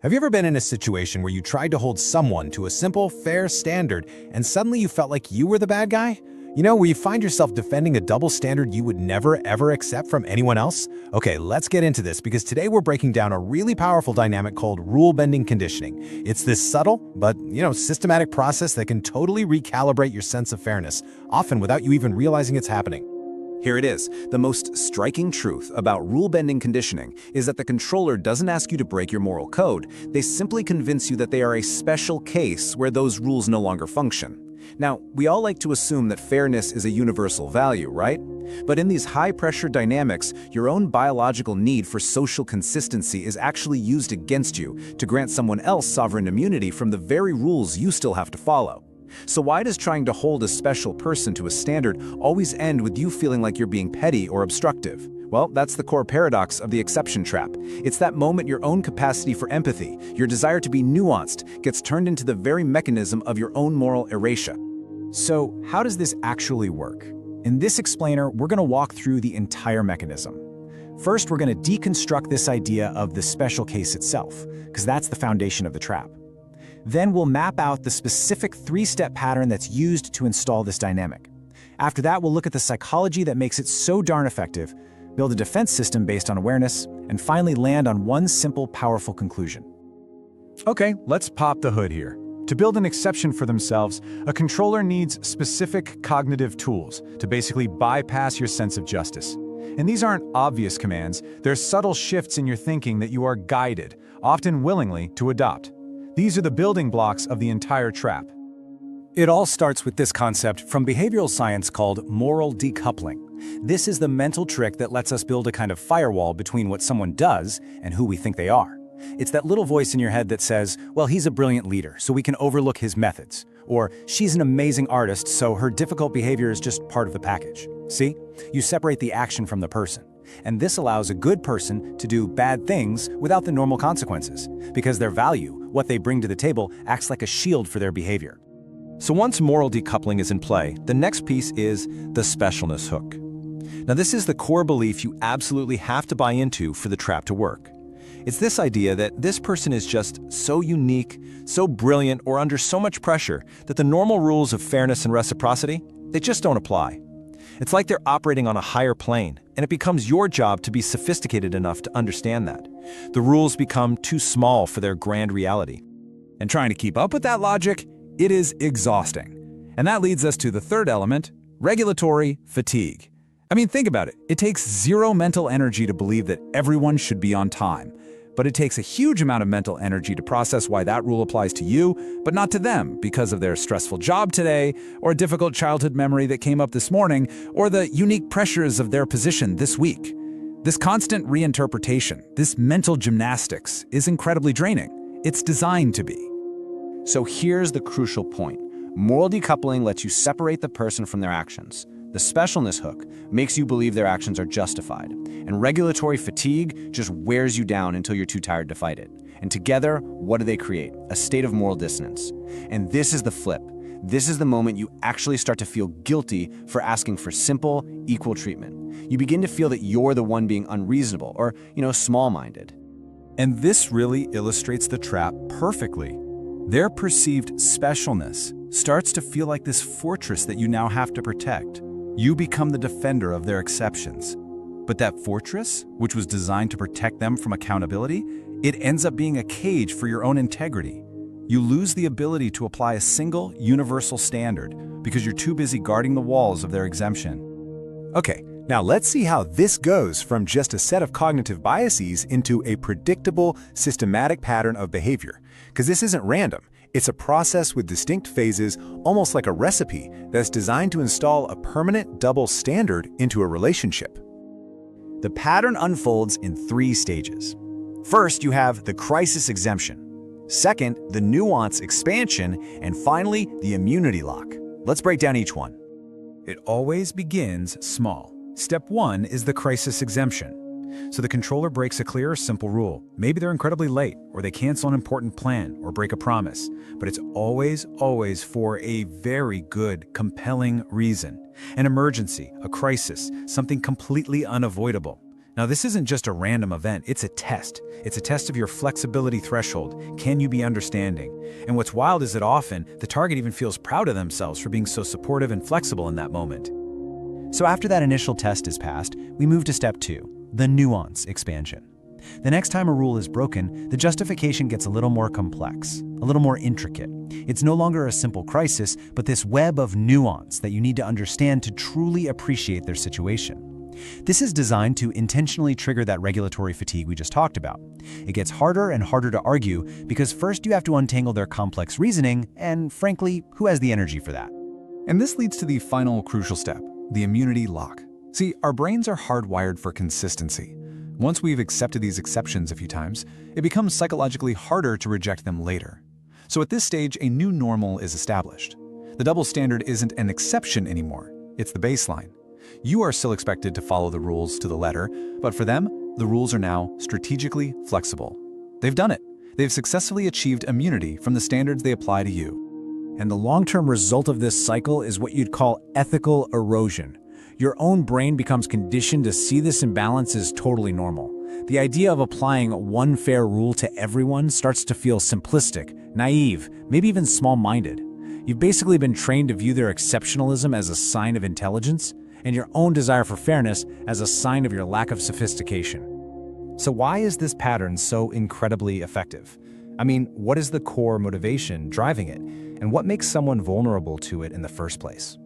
Have you ever been in a situation where you tried to hold someone to a simple, fair standard and suddenly you felt like you were the bad guy? Where you find yourself defending a double standard you would never ever accept from anyone else? Okay, let's get into this because today we're breaking down a really powerful dynamic called rule-bending conditioning. It's this subtle, but systematic process that can totally recalibrate your sense of fairness, often without you even realizing it's happening. Here it is. The most striking truth about rule-bending conditioning is that the controller doesn't ask you to break your moral code. They simply convince you that they are a special case where those rules no longer function. Now, we all like to assume that fairness is a universal value, right? But in these high-pressure dynamics, your own biological need for social consistency is actually used against you to grant someone else sovereign immunity from the very rules you still have to follow. So why does trying to hold a special person to a standard always end with you feeling like you're being petty or obstructive? Well, that's the core paradox of the exception trap. It's that moment your own capacity for empathy, your desire to be nuanced, gets turned into the very mechanism of your own moral erasure. So how does this actually work? In this explainer, we're going to walk through the entire mechanism. First, we're going to deconstruct this idea of the special case itself, because that's the foundation of the trap. Then we'll map out the specific three-step pattern that's used to install this dynamic. After that, we'll look at the psychology that makes it so darn effective, build a defense system based on awareness, and finally land on one simple, powerful conclusion. Okay, let's pop the hood here. To build an exception for themselves, a controller needs specific cognitive tools to basically bypass your sense of justice. And these aren't obvious commands, they're subtle shifts in your thinking that you are guided, often willingly, to adopt. These are the building blocks of the entire trap. It all starts with this concept from behavioral science called moral decoupling. This is the mental trick that lets us build a kind of firewall between what someone does and who we think they are. It's that little voice in your head that says, well, he's a brilliant leader, so we can overlook his methods. Or, she's an amazing artist, so her difficult behavior is just part of the package. See? You separate the action from the person. And this allows a good person to do bad things without the normal consequences, because their value, what they bring to the table, acts like a shield for their behavior. So once moral decoupling is in play, the next piece is the specialness hook. Now this is the core belief you absolutely have to buy into for the trap to work. It's this idea that this person is just so unique, so brilliant, or under so much pressure that the normal rules of fairness and reciprocity, they just don't apply. It's like they're operating on a higher plane, and it becomes your job to be sophisticated enough to understand that. The rules become too small for their grand reality. And trying to keep up with that logic, it is exhausting. And that leads us to the third element, regulatory fatigue. I mean, think about it. It takes zero mental energy to believe that everyone should be on time. But it takes a huge amount of mental energy to process why that rule applies to you, but not to them because of their stressful job today, or a difficult childhood memory that came up this morning, or the unique pressures of their position this week. This constant reinterpretation, this mental gymnastics, is incredibly draining. It's designed to be. So here's the crucial point. Moral decoupling lets you separate the person from their actions. The specialness hook makes you believe their actions are justified, and regulatory fatigue just wears you down until you're too tired to fight it. And together, what do they create? A state of moral dissonance. And this is the flip. This is the moment you actually start to feel guilty for asking for simple, equal treatment. You begin to feel that you're the one being unreasonable or, small-minded. And this really illustrates the trap perfectly. Their perceived specialness starts to feel like this fortress that you now have to protect. You become the defender of their exceptions. But that fortress, which was designed to protect them from accountability, it ends up being a cage for your own integrity. You lose the ability to apply a single, universal standard because you're too busy guarding the walls of their exemption. Okay, now let's see how this goes from just a set of cognitive biases into a predictable, systematic pattern of behavior. Because this isn't random. It's a process with distinct phases, almost like a recipe that's designed to install a permanent double standard into a relationship. The pattern unfolds in three stages. First, you have the crisis exemption. Second, the nuance expansion. And finally, the immunity lock. Let's break down each one. It always begins small. Step 1 is the crisis exemption. So the controller breaks a clear, simple rule. Maybe they're incredibly late, or they cancel an important plan, or break a promise. But it's always for a very good, compelling reason. An emergency, a crisis, something completely unavoidable. Now, this isn't just a random event, it's a test. It's a test of your flexibility threshold. Can you be understanding? And what's wild is that often, the target even feels proud of themselves for being so supportive and flexible in that moment. So after that initial test is passed, we move to step 2, the nuance expansion. The next time a rule is broken, the justification gets a little more complex, a little more intricate. It's no longer a simple crisis, but this web of nuance that you need to understand to truly appreciate their situation. This is designed to intentionally trigger that regulatory fatigue we just talked about. It gets harder and harder to argue because first you have to untangle their complex reasoning, and frankly, who has the energy for that? And this leads to the final crucial step, the immunity lock. See, our brains are hardwired for consistency. Once we've accepted these exceptions a few times, it becomes psychologically harder to reject them later. So at this stage, a new normal is established. The double standard isn't an exception anymore, it's the baseline. You are still expected to follow the rules to the letter, but for them, the rules are now strategically flexible. They've done it. They've successfully achieved immunity from the standards they apply to you. And the long-term result of this cycle is what you'd call ethical erosion. Your own brain becomes conditioned to see this imbalance as totally normal. The idea of applying one fair rule to everyone starts to feel simplistic, naive, maybe even small-minded. You've basically been trained to view their exceptionalism as a sign of intelligence, and your own desire for fairness as a sign of your lack of sophistication. So why is this pattern so incredibly effective? I mean, what is the core motivation driving it, and what makes someone vulnerable to it in the first place?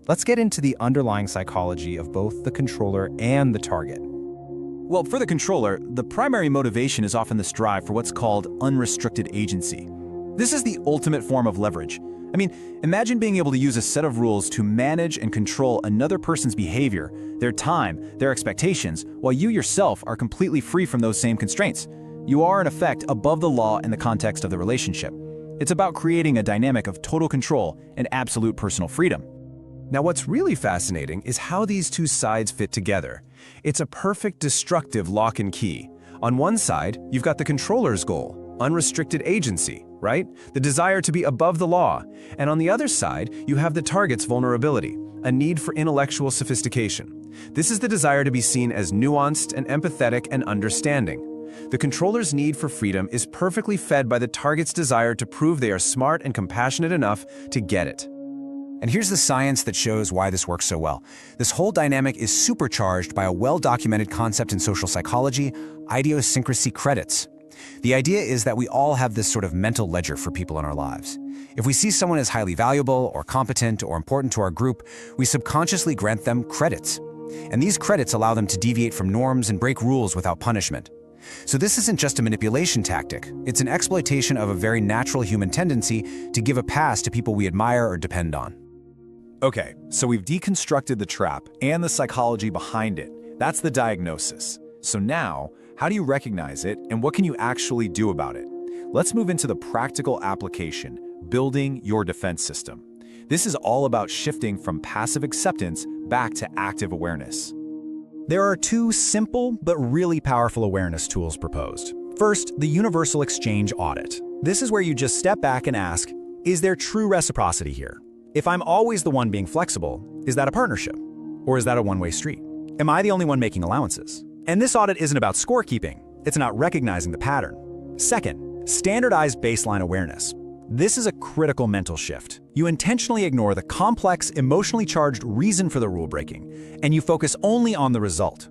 Let's get into the underlying psychology of both the controller and the target. Well, for the controller, the primary motivation is often this drive for what's called unrestricted agency. This is the ultimate form of leverage. I mean, imagine being able to use a set of rules to manage and control another person's behavior, their time, their expectations, while you yourself are completely free from those same constraints. You are, in effect, above the law in the context of the relationship. It's about creating a dynamic of total control and absolute personal freedom. Now, what's really fascinating is how these two sides fit together. It's a perfect destructive lock and key. On one side, you've got the controller's goal, unrestricted agency, right? The desire to be above the law. And on the other side, you have the target's vulnerability, a need for intellectual sophistication. This is the desire to be seen as nuanced and empathetic and understanding. The controller's need for freedom is perfectly fed by the target's desire to prove they are smart and compassionate enough to get it. And here's the science that shows why this works so well. This whole dynamic is supercharged by a well-documented concept in social psychology, idiosyncrasy credits. The idea is that we all have this sort of mental ledger for people in our lives. If we see someone as highly valuable or competent or important to our group, we subconsciously grant them credits. And these credits allow them to deviate from norms and break rules without punishment. So this isn't just a manipulation tactic, it's an exploitation of a very natural human tendency to give a pass to people we admire or depend on. Okay, so we've deconstructed the trap and the psychology behind it. That's the diagnosis. So now, how do you recognize it and what can you actually do about it? Let's move into the practical application, building your defense system. This is all about shifting from passive acceptance back to active awareness. There are two simple but really powerful awareness tools proposed. First, the universal exchange audit. This is where you just step back and ask, is there true reciprocity here? If I'm always the one being flexible, is that a partnership? Or is that a one-way street? Am I the only one making allowances? And this audit isn't about scorekeeping. It's about recognizing the pattern. Second, standardized baseline awareness. This is a critical mental shift. You intentionally ignore the complex, emotionally charged reason for the rule breaking, and you focus only on the result.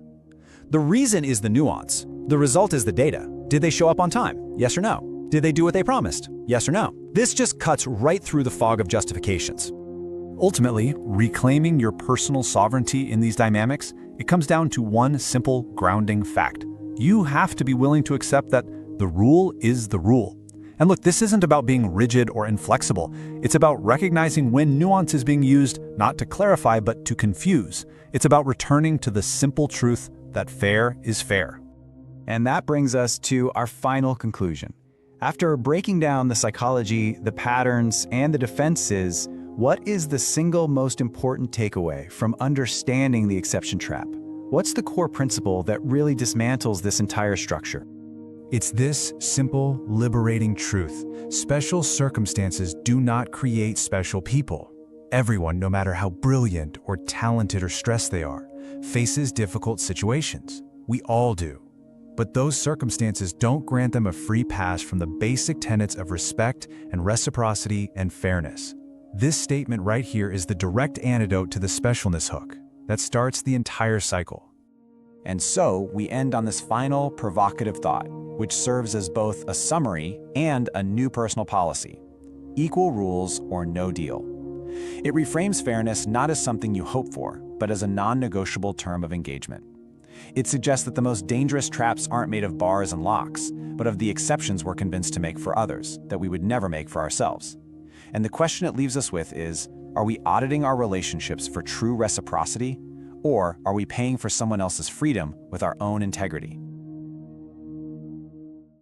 The reason is the nuance. The result is the data. Did they show up on time? Yes or no? Did they do what they promised? Yes or no? This just cuts right through the fog of justifications. Ultimately, reclaiming your personal sovereignty in these dynamics, it comes down to one simple grounding fact. You have to be willing to accept that the rule is the rule. And look, this isn't about being rigid or inflexible. It's about recognizing when nuance is being used not to clarify but to confuse. It's about returning to the simple truth that fair is fair. And that brings us to our final conclusion. After breaking down the psychology, the patterns, and the defenses, what is the single most important takeaway from understanding the exception trap? What's the core principle that really dismantles this entire structure? It's this simple, liberating truth. Special circumstances do not create special people. Everyone, no matter how brilliant or talented or stressed they are, faces difficult situations. We all do. But those circumstances don't grant them a free pass from the basic tenets of respect and reciprocity and fairness. This statement right here is the direct antidote to the specialness hook that starts the entire cycle. And so we end on this final provocative thought, which serves as both a summary and a new personal policy: equal rules or no deal. It reframes fairness not as something you hope for, but as a non-negotiable term of engagement. It suggests that the most dangerous traps aren't made of bars and locks, but of the exceptions we're convinced to make for others that we would never make for ourselves. And the question it leaves us with is, are we auditing our relationships for true reciprocity, or are we paying for someone else's freedom with our own integrity?